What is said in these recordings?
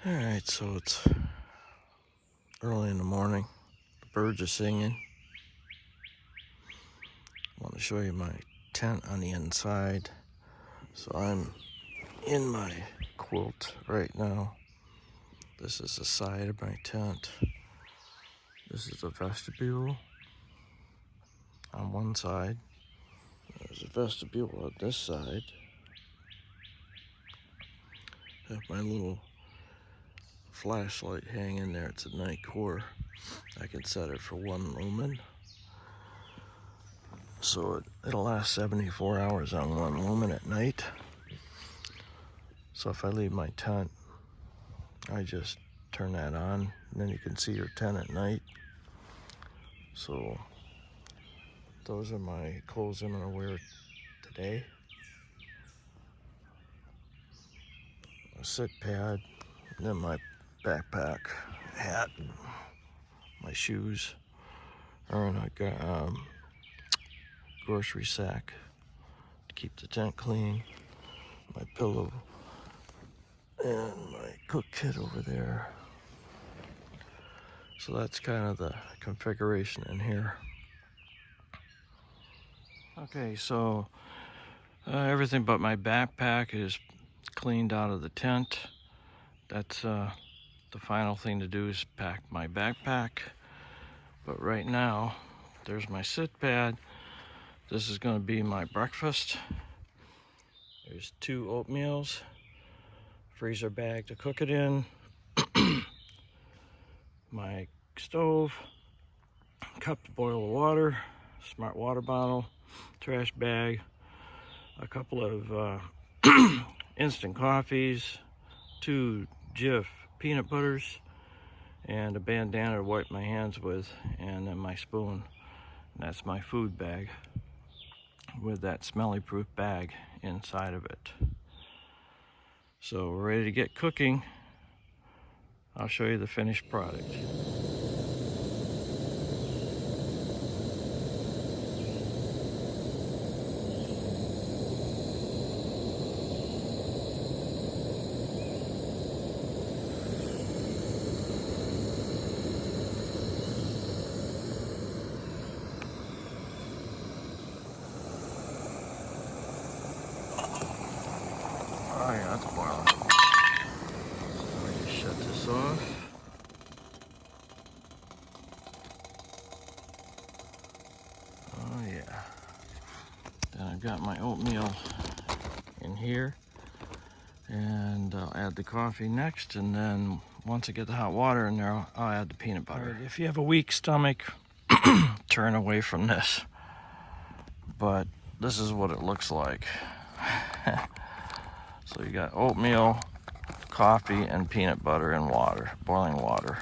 Alright, so it's early in the morning. The birds are singing. I want to show you my tent on the inside. So I'm in my quilt right now. This is the side of my tent. This is the vestibule on one side. There's a vestibule on this side. I have my little flashlight hanging there. It's a night core. I can set it for 1 lumen. So it'll last 74 hours on 1 lumen at night. So if I leave my tent, I just turn that on, and then you can see your tent at night. So those are my clothes I'm gonna wear today. A sit pad, and then my backpack, hat, my shoes, and I got grocery sack to keep the tent clean, my pillow, and my cook kit over there. So that's kind of the configuration in here. Okay, so everything but my backpack is cleaned out of the tent. That's the final thing to do is pack my backpack. But right now, there's my sit pad. This is going to be my breakfast. There's 2 oatmeals, freezer bag to cook it in, my stove, cup to boil the water, smart water bottle, trash bag, a couple of instant coffees, 2 Jif peanut butters, and a bandana to wipe my hands with, and then my spoon. And that's my food bag with that smelly proof bag inside of it. So we're ready to get cooking. I'll show you the finished product. Oh yeah, that's boiling. So let me shut this off. Oh yeah. Then I've got my oatmeal in here. And I'll add the coffee next, and then once I get the hot water in there, I'll add the peanut butter. Right, if you have a weak stomach, turn away from this. But this is what it looks like. So you got oatmeal, coffee, and peanut butter and water, boiling water.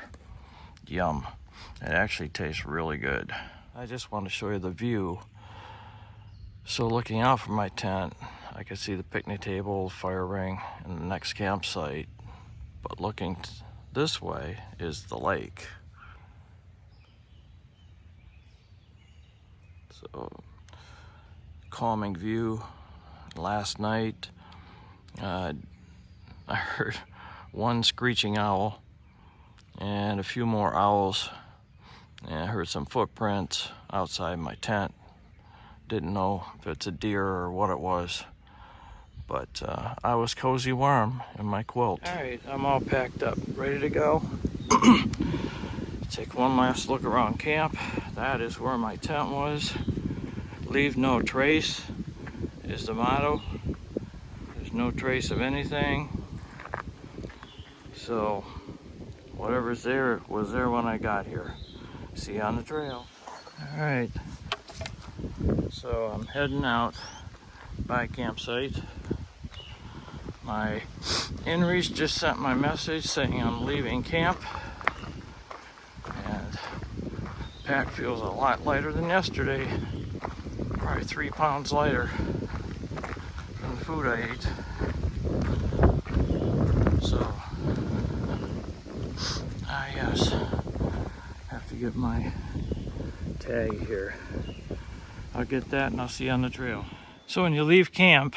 Yum. It actually tastes really good. I just want to show you the view. So looking out from my tent, I can see the picnic table, fire ring, and the next campsite. But looking this way is the lake. So, calming view. Last night, I heard 1 screeching owl and a few more owls. And I heard some footprints outside my tent. Didn't know if it's a deer or what it was. But I was cozy warm in my quilt. All right, I'm all packed up, ready to go. Take one last look around camp. That is where my tent was. Leave no trace is the motto. There's no trace of anything. So whatever's there was there when I got here. See you on the trail. All right, so I'm heading out by campsite. My inReach just sent my message saying I'm leaving camp, and pack feels a lot lighter than yesterday, probably 3 pounds lighter from the food I ate. So yes, have to get my tag here. I'll get that and I'll see you on the trail. So when you leave camp,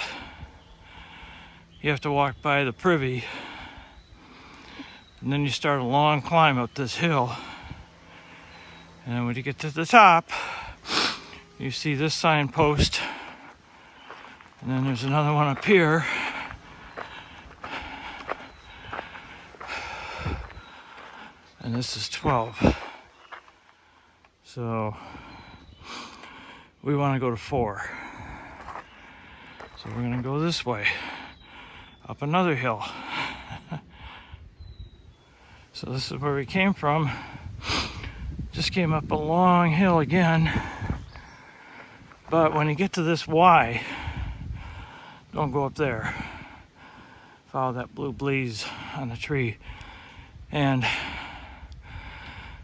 you have to walk by the privy And then you start a long climb up this hill. And then when you get to the top, you see this signpost. And then there's another one up here. And this is 12. So we want to go to 4. So we're gonna go this way, up another hill. So this is where we came from. Just came up a long hill again. But when you get to this Y, don't go up there. Follow that blue blaze on the tree. And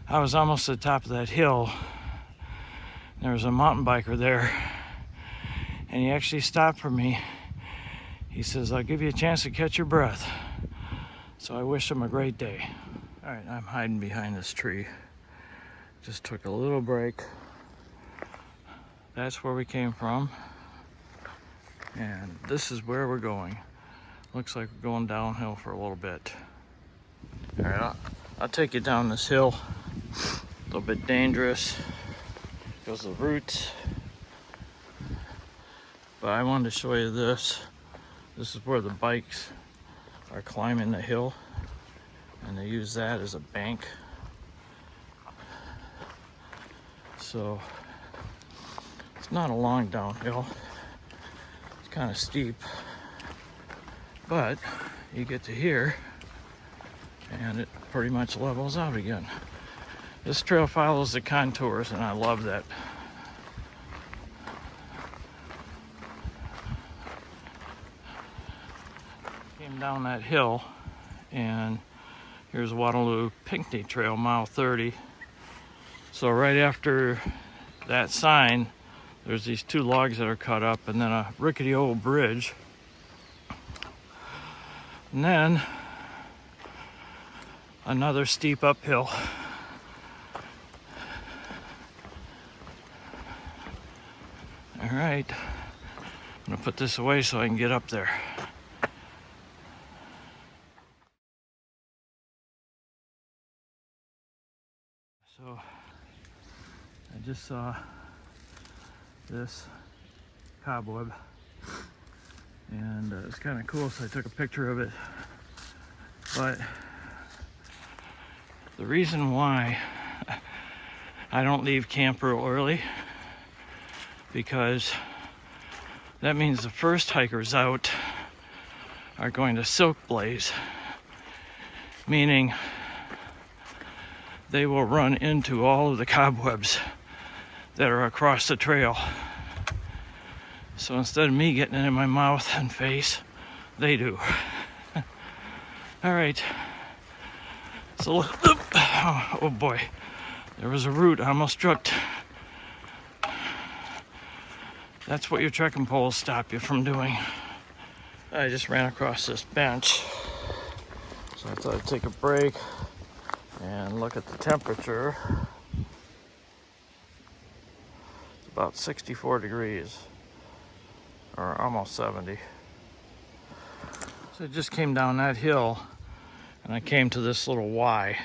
I was almost at the top of that hill. There was a mountain biker there. And he actually stopped for me. He says, I'll give you a chance to catch your breath. So I wish him a great day. All right, I'm hiding behind this tree. Just took a little break. That's where we came from. And this is where we're going. Looks like we're going downhill for a little bit. All right, I'll take you down this hill. A little bit dangerous because of the roots. But I wanted to show you this. This is where the bikes are climbing the hill, and they use that as a bank. So it's not a long downhill. It's kind of steep, but you get to here and it pretty much levels out again. This trail follows the contours, and I love that. Came down that hill, and here's Potawatomi Trail, mile 30. So right after that sign, there's these 2 logs that are cut up, and then a rickety old bridge. And then another steep uphill. All right, I'm gonna put this away so I can get up there. So I just saw this cobweb, and it's kind of cool, so I took a picture of it. But the reason why I don't leave camp real early, because that means the first hikers out are going to silk blaze, meaning they will run into all of the cobwebs that are across the trail. So instead of me getting it in my mouth and face, they do. All right. So look, oh boy, there was a root I almost tripped. That's what your trekking poles stop you from doing. I just ran across this bench, so I thought I'd take a break and look at the temperature. It's about 64 degrees, or almost 70. So I just came down that hill, and I came to this little Y.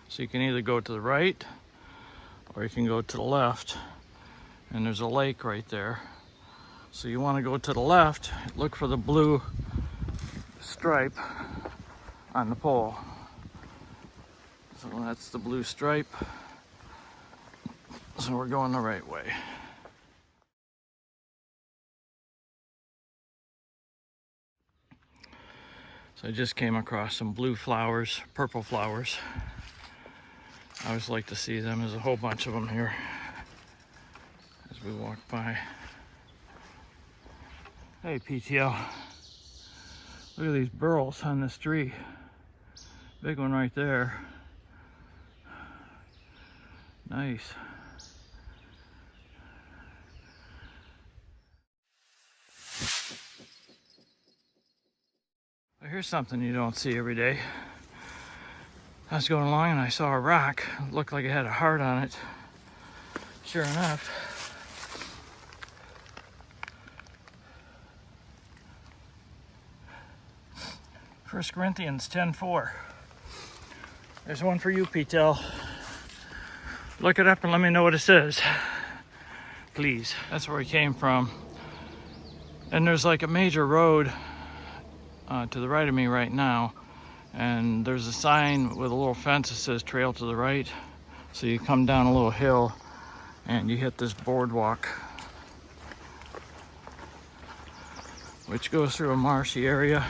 So you can either go to the right, or you can go to the left, and there's a lake right there. So you want to go to the left, look for the blue stripe on the pole. So that's the blue stripe. So we're going the right way. So I just came across some blue flowers, purple flowers. I always like to see them. There's a whole bunch of them here as we walk by. Hey PTL, look at these burls on this tree. Big one right there. Nice. Well, here's something you don't see every day. I was going along and I saw a rock. It looked like it had a heart on it. Sure enough. First Corinthians 10:4. There's one for you, P-Tel. Look it up and let me know what it says, please. That's where we came from. And there's like a major road to the right of me right now. And there's a sign with a little fence that says trail to the right. So you come down a little hill and you hit this boardwalk, which goes through a marshy area.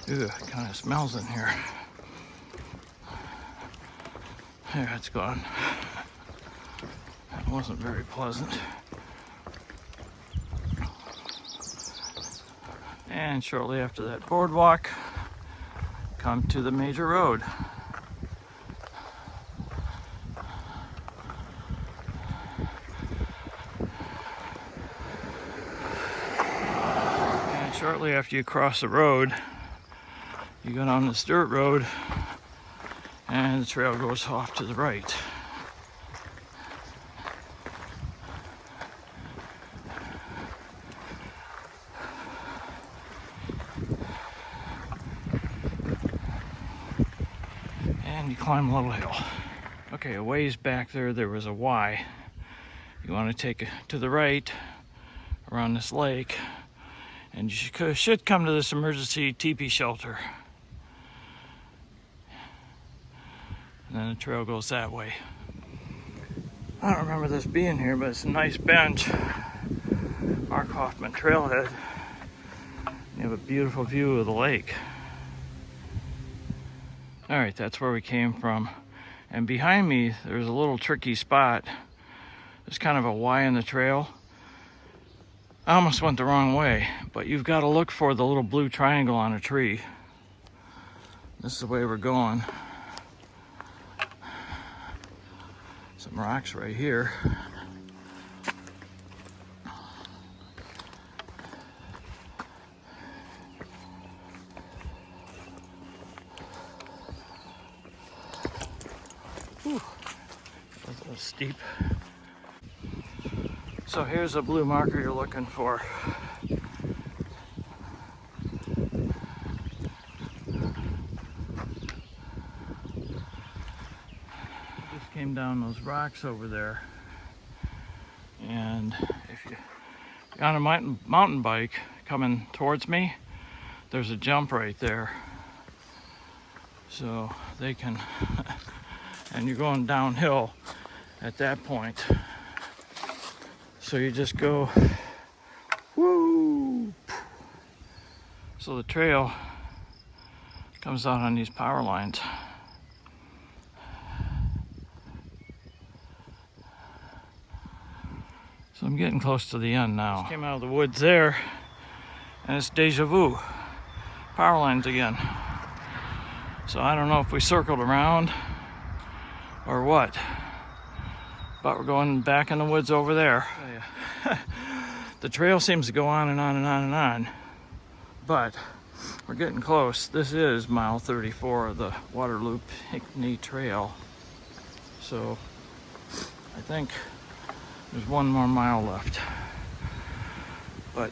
Ooh, it kind of smells in here. There, it's gone. That wasn't very pleasant. And shortly after that boardwalk, come to the major road. And shortly after you cross the road, you go down this dirt road and the trail goes off to the right. And you climb a little hill. Okay, a ways back there was a Y. You want to take it to the right around this lake, and you should come to this emergency teepee shelter. And then the trail goes that way. I don't remember this being here, but it's a nice bench. Mark Hoffman Trailhead. You have a beautiful view of the lake. All right, that's where we came from. And behind me, there's a little tricky spot. There's kind of a Y in the trail. I almost went the wrong way, but you've got to look for the little blue triangle on a tree. This is the way we're going. Some rocks right here. Whew. That's a little steep. So here's a blue marker you're looking for. Came down those rocks over there, and if you're on a mountain bike coming towards me, there's a jump right there, so they can and you're going downhill at that point, so you just go woo. So the trail comes out on these power lines. So I'm getting close to the end now. Just came out of the woods there, and it's deja vu. Power lines again. So I don't know if we circled around or what, but we're going back in the woods over there. The trail seems to go on and on and on and on, but we're getting close. This is mile 34 of the Waterloo Pinckney Trail. So I think there's one more mile left, but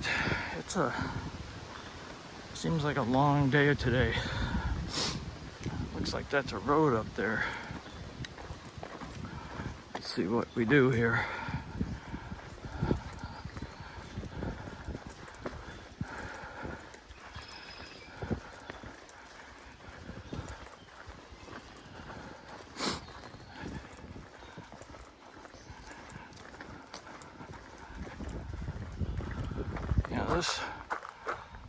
seems like a long day today. Looks like that's a road up there. Let's see what we do here. This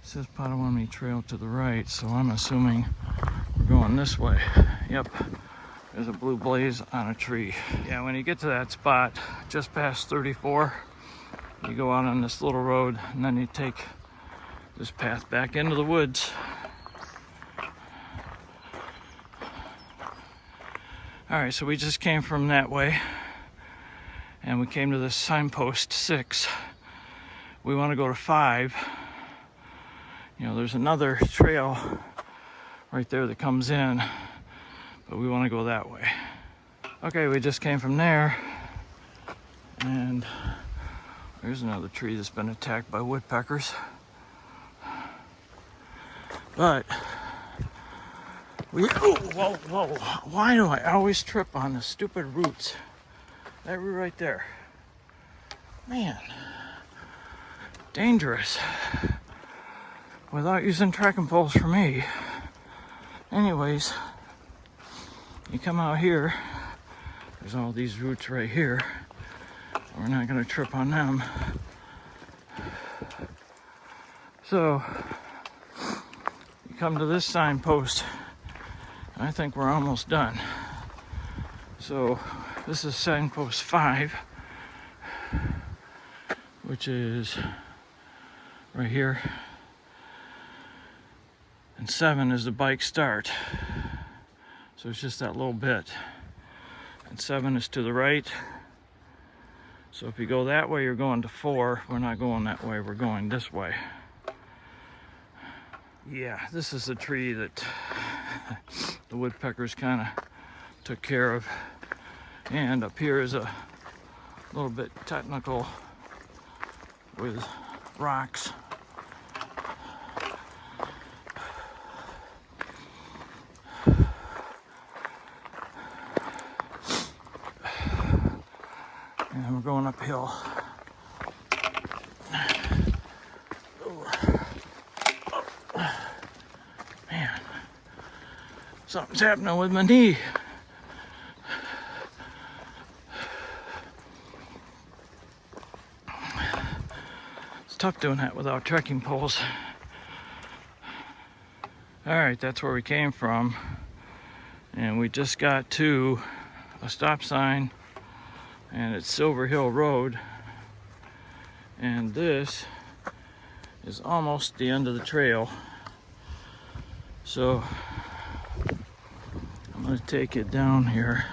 says Potawatomi Trail to the right, so I'm assuming we're going this way. Yep, there's a blue blaze on a tree. Yeah, when you get to that spot, just past 34, you go out on this little road, and then you take this path back into the woods. All right, so we just came from that way, and we came to this signpost 6. We want to go to 5. You know, there's another trail right there that comes in, but we want to go that way. Okay, we just came from there, and there's another tree that's been attacked by woodpeckers. But whoa, why do I always trip on the stupid roots? That root right there, man, dangerous without using trekking poles for me. Anyways, you come out here, there's all these roots right here. We're not going to trip on them. So you come to this signpost. I think we're almost done. So this is signpost 5, which is right here. And 7 is the bike start. So it's just that little bit. And 7 is to the right. So if you go that way, you're going to 4. We're not going that way, we're going this way. Yeah, this is the tree that the woodpeckers kind of took care of. And up here is a little bit technical with rocks. And we're going uphill. Man, something's happening with my knee. It's tough doing that without trekking poles. All right, that's where we came from. And we just got to a stop sign, and it's Silver Hill Road. And this is almost the end of the trail. So I'm gonna take it down here.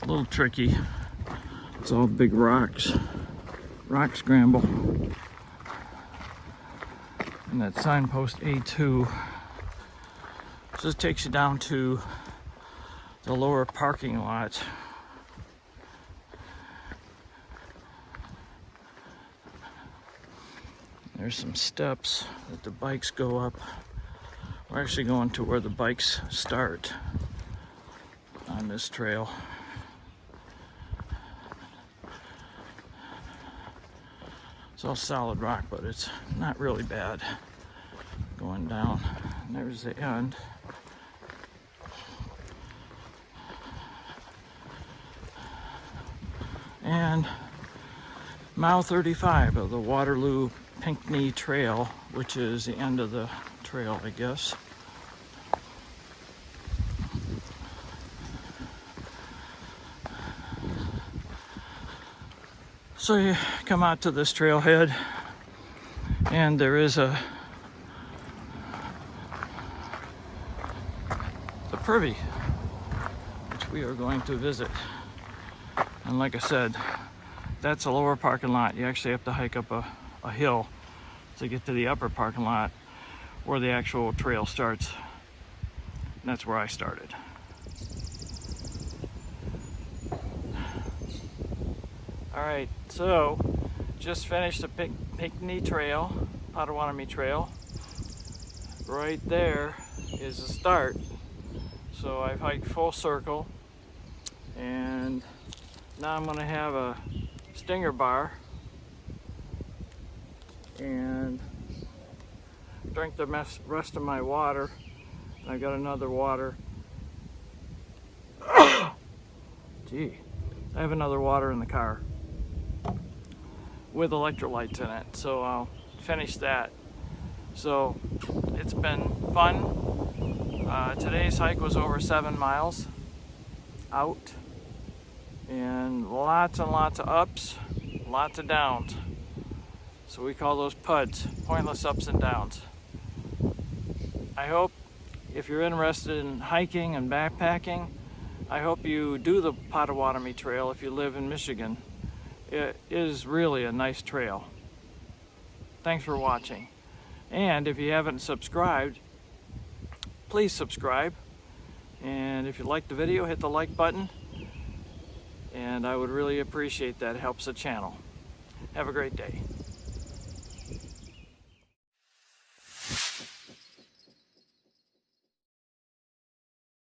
A little tricky. It's all big rocks. Rock scramble. And that signpost A2. So this takes you down to the lower parking lot. There's some steps that the bikes go up. We're actually going to where the bikes start on this trail. It's all solid rock, but it's not really bad going down. And there's the end. And mile 35 of the Waterloo Pinckney Trail, which is the end of the trail, I guess. So you come out to this trailhead, and there is the Privy, which we are going to visit. And like I said, that's a lower parking lot. You actually have to hike up a hill to get to the upper parking lot where the actual trail starts. And that's where I started. All right, so just finished the Pinckney Trail, Potawatomi Trail. Right there is the start. So I've hiked full circle, and now I'm gonna have a stinger bar and drink the rest of my water. I got another water. Gee, I have another water in the car with electrolytes in it, so I'll finish that. So it's been fun. Today's hike was over 7 miles out, and lots of ups, lots of downs. So we call those PUDS, pointless ups and downs. I hope if you're interested in hiking and backpacking, I hope you do the Potawatomi Trail if you live in Michigan. It is really a nice trail. Thanks for watching. And if you haven't subscribed, please subscribe. And if you like the video, hit the like button. And I would really appreciate that. It helps the channel. Have a great day.